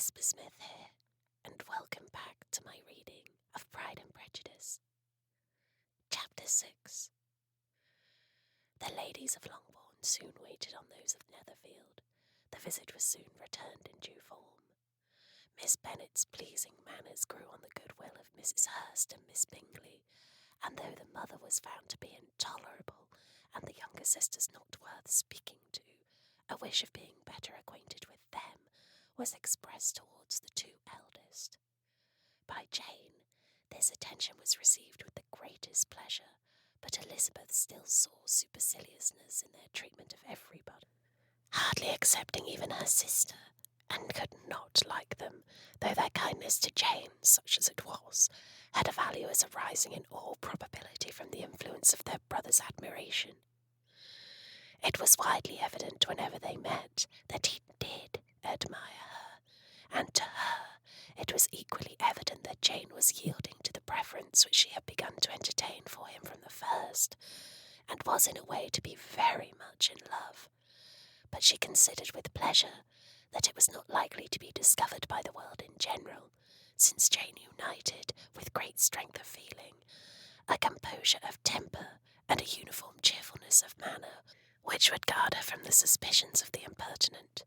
Whispersmith here, and welcome back to my reading of Pride and Prejudice. Chapter 6. The ladies of Longbourn soon waited on those of Netherfield. The visit was soon returned in due form. Miss Bennet's pleasing manners grew on the goodwill of Mrs. Hurst and Miss Bingley, and though the mother was found to be intolerable, and the younger sisters not worth speaking to, a wish of being better acquainted with them was expressed towards the two eldest. By Jane, this attention was received with the greatest pleasure, but Elizabeth still saw superciliousness in their treatment of everybody, hardly excepting even her sister, and could not like them, though their kindness to Jane, such as it was, had a value as arising in all probability from the influence of their brother's admiration. It was widely evident whenever they met that he did admire her, and to her it was equally evident that Jane was yielding to the preference which she had begun to entertain for him from the first, and was in a way to be very much in love. But she considered with pleasure that it was not likely to be discovered by the world in general, since Jane united, with great strength of feeling, a composure of temper and a uniform cheerfulness of manner, which would guard her from the suspicions of the impertinent.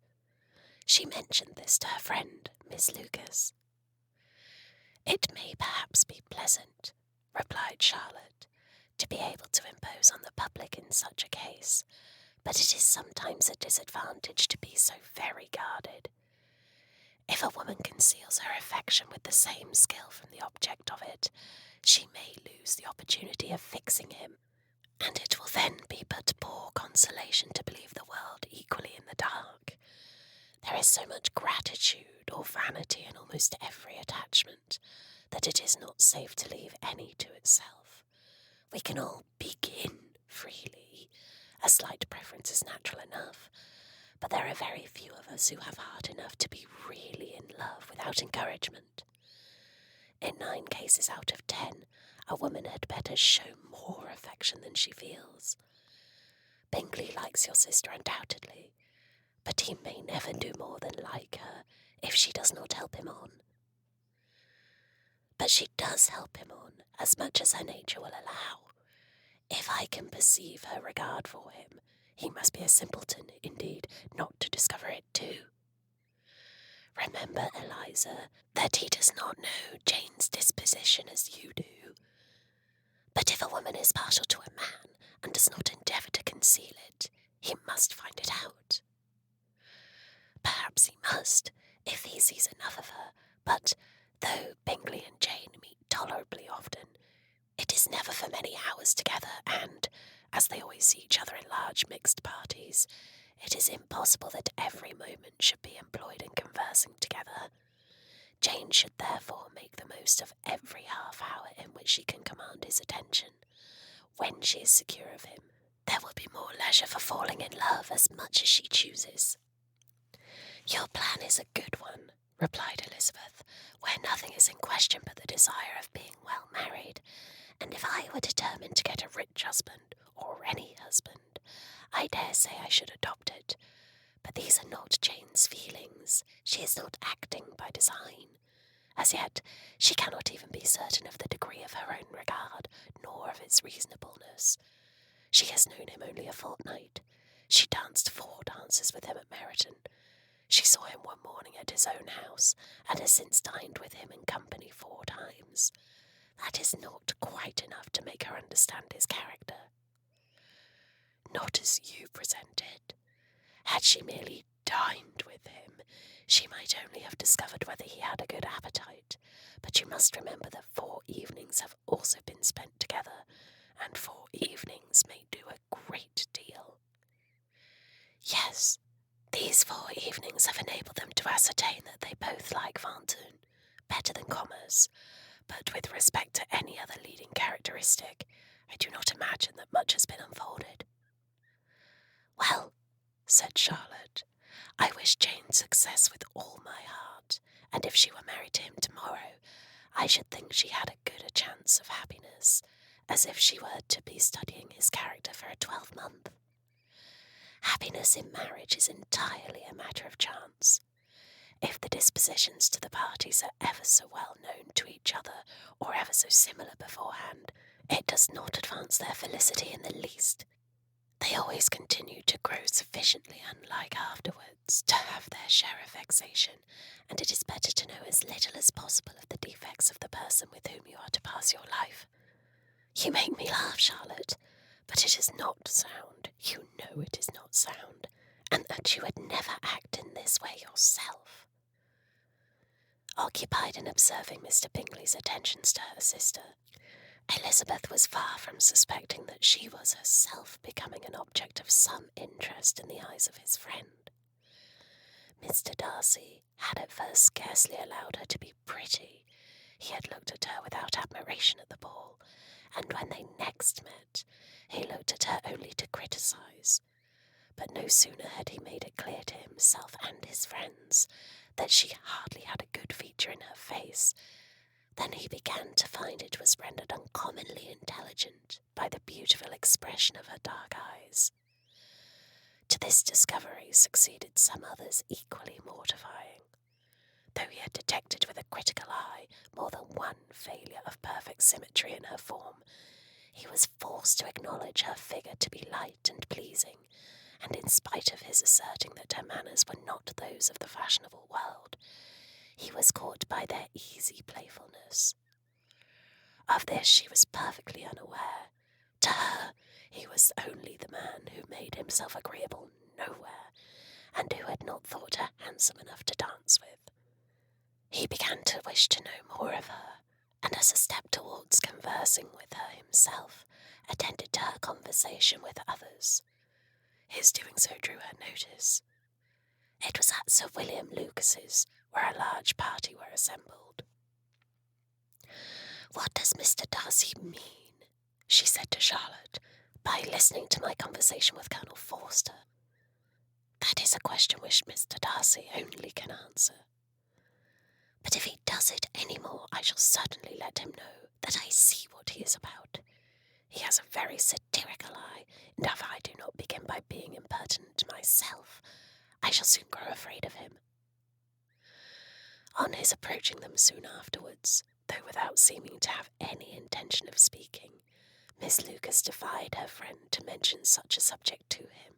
She mentioned this to her friend, Miss Lucas. "It may perhaps be pleasant," replied Charlotte, "to be able to impose on the public in such a case, but it is sometimes a disadvantage to be so very guarded. If a woman conceals her affection with the same skill from the object of it, she may lose the opportunity of fixing him, and it will then be but poor consolation to believe the world equally in the dark. There is so much gratitude or vanity in almost every attachment, that it is not safe to leave any to itself. We can all begin freely. A slight preference is natural enough, but there are very few of us who have heart enough to be really in love without encouragement. In 9 cases out of 10, a woman had better show more affection than she feels. Bingley likes your sister undoubtedly, but he may never do more than like her if she does not help him on. But she does help him on as much as her nature will allow. If I can perceive her regard for him, he must be a simpleton, indeed, not to discover it too. Remember, Eliza, that he does not know Jane's disposition as you do. But if a woman is partial to a man, and does not endeavour to conceal it, he must find it out. Perhaps he must, if he sees enough of her, but though Bingley and Jane meet tolerably often, it is never for many hours together, and, as they always see each other in large mixed parties, it is impossible that every moment should be employed in conversing together. Jane should therefore make the most of every half-hour in which she can command his attention. When she is secure of him, there will be more leisure for falling in love as much as she chooses." "Your plan is a good one," replied Elizabeth, "where nothing is in question but the desire of being well married, and if I were determined to get a rich husband, or any husband, I dare say I should adopt it. But these are not Jane's feelings. She is not acting by design. As yet, she cannot even be certain of the degree of her own regard, nor of its reasonableness. She has known him only a fortnight. She danced 4 dances with him at Meryton. She saw him one morning at his own house, and has since dined with him in company 4 times. That is not quite enough to make her understand his character. Not as you present it. Had she merely dined with him, she might only have discovered whether he had a good appetite, but you must remember that 4 evenings have also been spent together, and 4 evenings may do a great deal. Yes, these 4 evenings have enabled them to ascertain that they both like Ventoux better than commerce, but with respect to any other leading characteristic, I do not imagine that much has been unfolded." "Well," said Charlotte, "I wish Jane success with all my heart, and if she were married to him tomorrow, I should think she had as good a chance of happiness as if she were to be studying his character for a 12-month. Happiness in marriage is entirely a matter of chance. If the disposition oppositions to the parties are ever so well known to each other, or ever so similar beforehand, it does not advance their felicity in the least. They always continue to grow sufficiently unlike afterwards to have their share of vexation, and it is better to know as little as possible of the defects of the person with whom you are to pass your life. You make me laugh, Charlotte, but it is not sound. You know it is not sound, and that you would never act in this way yourself. Occupied in observing Mr. Bingley's attentions to her sister, Elizabeth was far from suspecting that she was herself becoming an object of some interest in the eyes of his friend. Mr. Darcy had at first scarcely allowed her to be pretty. He had looked at her without admiration at the ball, and when they next met, he looked at her only to criticise. But no sooner had he made it clear to himself and his friends that she hardly had a good feature in her face, than he began to find it was rendered uncommonly intelligent by the beautiful expression of her dark eyes. To this discovery succeeded some others equally mortifying. Though he had detected with a critical eye more than one failure of perfect symmetry in her form, he was forced to acknowledge her figure to be light and pleasing, and in spite of his asserting that her manners were not those of the fashionable world, he was caught by their easy playfulness. Of this she was perfectly unaware. To her, he was only the man who made himself agreeable nowhere, and who had not thought her handsome enough to dance with. He began to wish to know more of her, and as a step towards conversing with her himself, attended to her conversation with others. His doing so drew her notice. It was at Sir William Lucas's, where a large party were assembled. "What does Mr. Darcy mean," she said to Charlotte, "by listening to my conversation with Colonel Forster?" "That is a question which Mr. Darcy only can answer. But if he does it any more, I shall certainly let him know that I see what he is about. He has a very satirical eye, and if I do not begin by being impertinent myself, I shall soon grow afraid of him." On his approaching them soon afterwards, though without seeming to have any intention of speaking, Miss Lucas defied her friend to mention such a subject to him,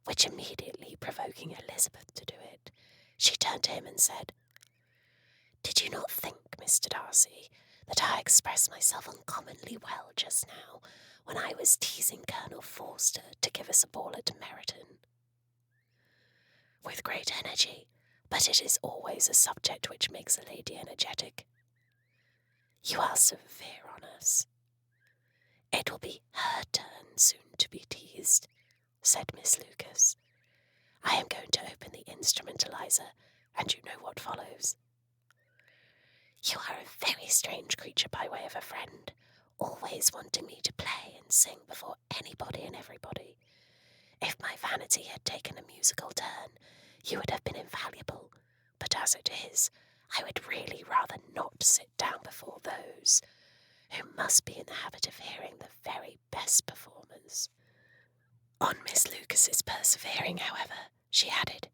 which immediately provoking Elizabeth to do it, she turned to him and said, "Did you not think, Mr. Darcy, that I expressed myself uncommonly well just now, when I was teasing Colonel Forster to give us a ball at Meryton?" "With great energy, but it is always a subject which makes a lady energetic." "You are severe on us." "It will be her turn soon to be teased," said Miss Lucas. "I am going to open the instrumentalizer, and you know what follows." "You are a very strange creature by way of a friend, always wanting me to play and sing before anybody and everybody. If my vanity had taken a musical turn, you would have been invaluable, but as it is, I would really rather not sit down before those who must be in the habit of hearing the very best performers." On Miss Lucas's persevering, however, she added,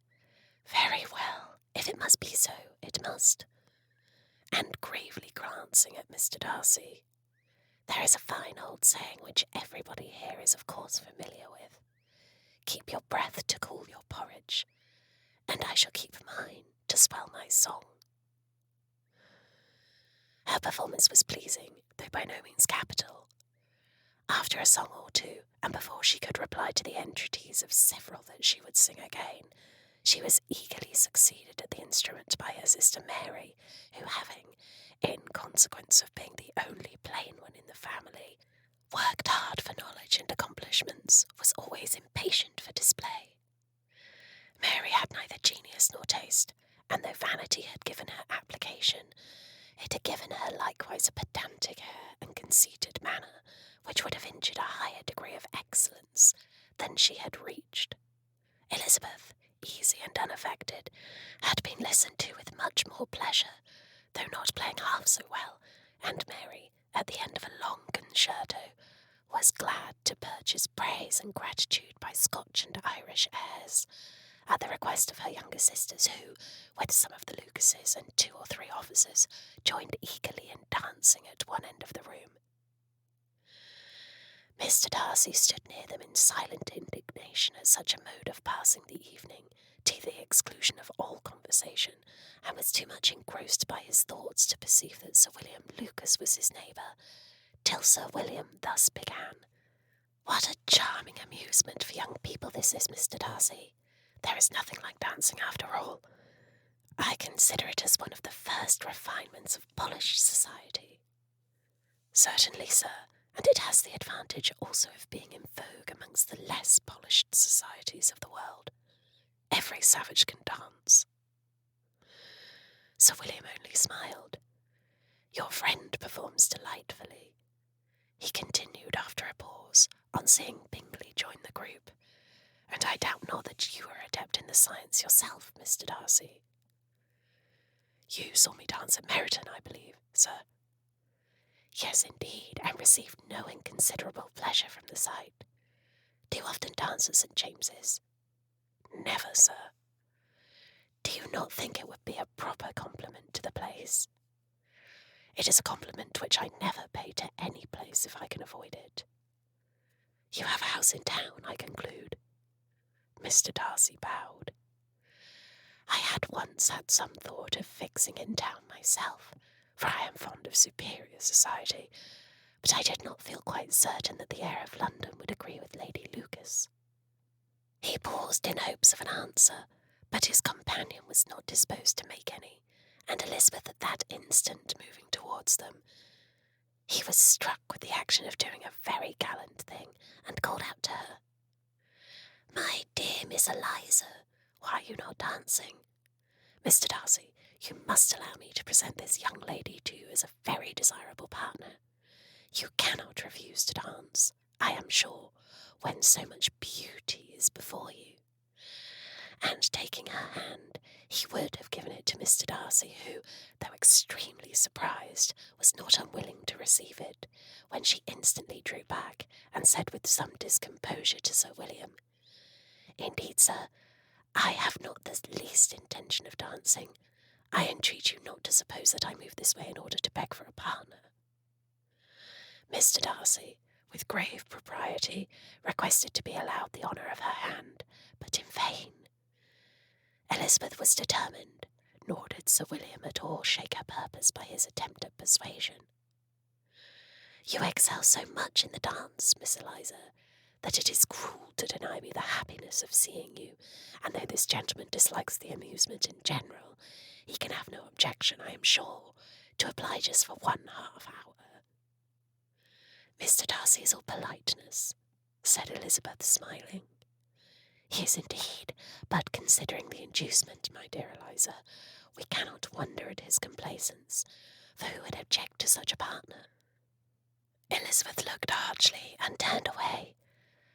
"Very well, if it must be so, it must." And gravely glancing at Mr. Darcy, "There is a fine old saying which everybody here is of course familiar with. Keep your breath to cool your porridge, and I shall keep mine to swell my song." Her performance was pleasing, though by no means capital. After a song or two, and before she could reply to the entreaties of several that she would sing again, she was eagerly succeeded at the instrument by her sister Mary, who having, in consequence of being the only plain one in the family, worked hard for knowledge and accomplishments, was always impatient for display. Mary had neither genius nor taste, and though vanity had given her application, it had given her likewise a pedantic air and conceited manner, which would have injured a higher degree of excellence than she had reached. Elizabeth, easy and unaffected, had been listened to with much more pleasure, though not playing half so well, and Mary, at the end of a long concerto, was glad to purchase praise and gratitude by Scotch and Irish airs, at the request of her younger sisters, who, with some of the Lucases and 2 or 3 officers, joined eagerly in dancing at one end of the room. Mr. Darcy stood near them in silent indignation at such a mode of passing the evening, to the exclusion of all conversation, and was too much engrossed by his thoughts to perceive that Sir William Lucas was his neighbour, till Sir William thus began. "What a charming amusement for young people this is, Mr. Darcy. There is nothing like dancing after all. I consider it as one of the first refinements of polished society." "Certainly, sir, and it has the advantage also of being in vogue amongst the less polished societies of the world. Every savage can dance." Sir William only smiled. "Your friend performs delightfully," he continued after a pause, on seeing Bingley join the group, "and I doubt not that you are adept in the science yourself, Mr. Darcy." "You saw me dance at Meryton, I believe, sir?" "Yes, indeed, and received no inconsiderable pleasure from the sight. Do you often dance at St. James's?" "Never, sir." "Do you not think it would be a proper compliment to the place?" "It is a compliment which I never pay to any place if I can avoid it." "You have a house in town, I conclude?" Mr. Darcy bowed. "I had once had some thought of fixing in town myself, for I am fond of superior society, but I did not feel quite certain that the air of London would agree with Lady Lucas." He paused in hopes of an answer, but his companion was not disposed to make any, and Elizabeth at that instant moving towards them, he was struck with the action of doing a very gallant thing, and called out to her, "My dear Miss Eliza, why are you not dancing? Mr. Darcy, you must allow me to present this young lady to you as a very desirable partner. You cannot refuse to dance, I am sure, when so much beauty is before you." And taking her hand, he would have given it to Mr. Darcy, who, though extremely surprised, was not unwilling to receive it, when she instantly drew back, and said with some discomposure to Sir William, "Indeed, sir, I have not the least intention of dancing. I entreat you not to suppose that I move this way in order to beg for a partner." Mr. Darcy, with grave propriety, requested to be allowed the honour of her hand, but in vain. Elizabeth was determined, nor did Sir William at all shake her purpose by his attempt at persuasion. "You excel so much in the dance, Miss Eliza, that it is cruel to deny me the happiness of seeing you, and though this gentleman dislikes the amusement in general, he can have no objection, I am sure, to oblige us for 1/2 hour." "Mr. Darcy is all politeness," said Elizabeth, smiling. "He is indeed, but considering the inducement, my dear Eliza, we cannot wonder at his complaisance, for who would object to such a partner?" Elizabeth looked archly and turned away.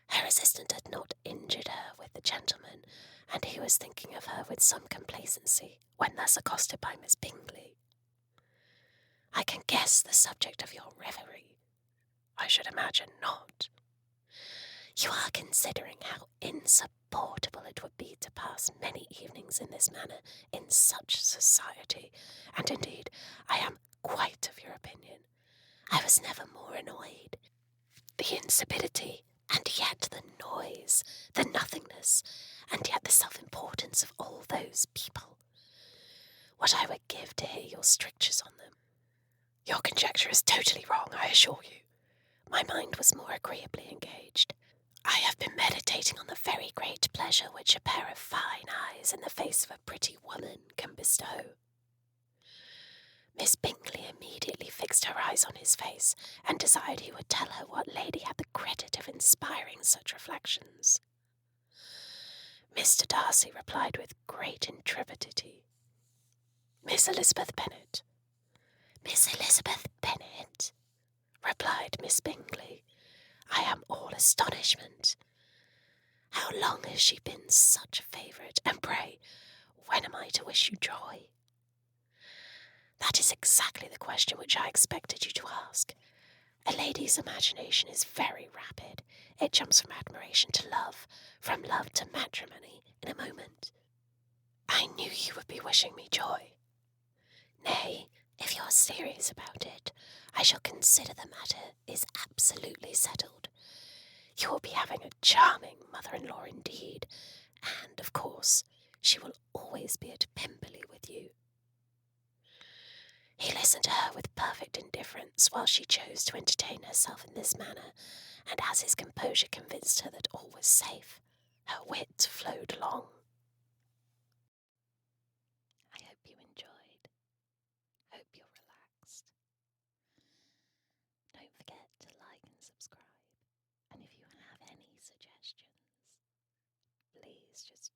Her assistant had not injured her with the gentleman, and he was thinking of her with some complacency when thus accosted by Miss Bingley. "I can guess the subject of your reverie." "I should imagine not." "You are considering how insupportable it would be to pass many evenings in this manner in such society, and indeed I am quite of your opinion. I was never more annoyed. The insipidity, and yet the noise, the nothingness, and yet the self-importance of all those people. What I would give to hear your strictures on them." "Your conjecture is totally wrong, I assure you. My mind was more agreeably engaged. I have been meditating on the very great pleasure which a pair of fine eyes in the face of a pretty woman can bestow." Miss Bingley immediately fixed her eyes on his face, and desired he would tell her what lady had the credit of inspiring such reflections. Mr. Darcy replied with great intrepidity, "Miss Elizabeth Bennet." "Miss Elizabeth Bennet?" replied Miss Bingley. "I am all astonishment. How long has she been such a favourite, and pray, when am I to wish you joy?" "That is exactly the question which I expected you to ask, A lady's imagination is very rapid. It jumps from admiration to love, from love to matrimony in a moment. I knew you would be wishing me joy. Nay, if you are serious about it, I shall consider the matter is absolutely settled. You will be having a charming mother-in-law indeed, and, of course, she will always be at Pemberley with you. He listened to her with perfect indifference while she chose to entertain herself in this manner, and as his composure convinced her that all was safe, her wit flowed along. I hope you enjoyed. Hope you're relaxed. Don't forget to like and subscribe. And if you have any suggestions, please just